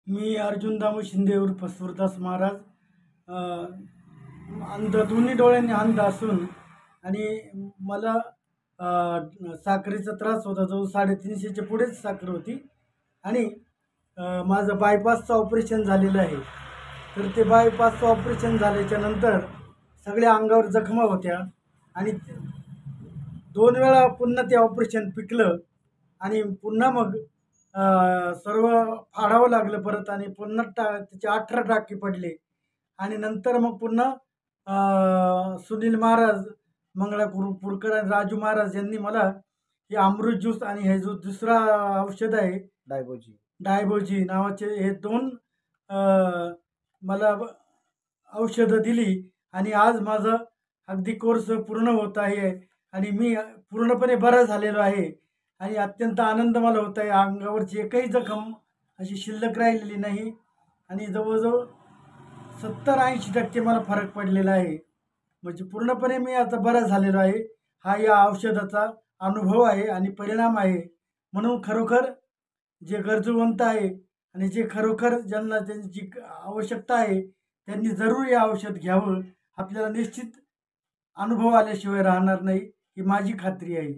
मी अर्जुन दामू शिंदे उर्फ सुरदास महाराज अंध दोन्ही डोळ्यांनी अंध असून आणि मला साखरेचा त्रास होता जो 350च्या पुढेच साखर होती आणि माझं बायपासचं ऑपरेशन झालेलं आहे. तर ते बायपासचं ऑपरेशन झाल्याच्या नंतर सगळ्या अंगावर जखमा होत्या आणि 2 वेळा पुन्हा ते ऑपरेशन पिकलं आणि पुन्हा मग सर्व फाडावं लागलं परत आणि पुन्हा त्याचे 18 टाके पडले आणि नंतर मग पुन्हा सुनील महाराज, पुरकर आणि राजू महाराज यांनी मला हे अमृत ज्यूस आणि हे जो दुसरा औषध आहे डायबोजी नावाचे हे 2 मला औषधं दिली आणि आज माझं अगदी कोर्स पूर्ण होत आहे आणि मी पूर्णपणे बरा झालेलो आहे आणि अत्यंत आनंद मला होत आहे. अंगावरची एकही जखम अशी शिल्लक राहिलेली नाही आणि जवळजवळ 70-80% मला फरक पडलेला आहे. म्हणजे पूर्णपणे मी आता बरा झालेलो आहे. हा या औषधाचा अनुभव आहे आणि परिणाम आहे. म्हणून खरोखर जे गरजूवंत आहे आणि जे खरोखर ज्यांना त्यांची आवश्यकता आहे त्यांनी जरूर हे औषध घ्यावं. आपल्याला निश्चित अनुभव आल्याशिवाय राहणार नाही ही माझी खात्री आहे.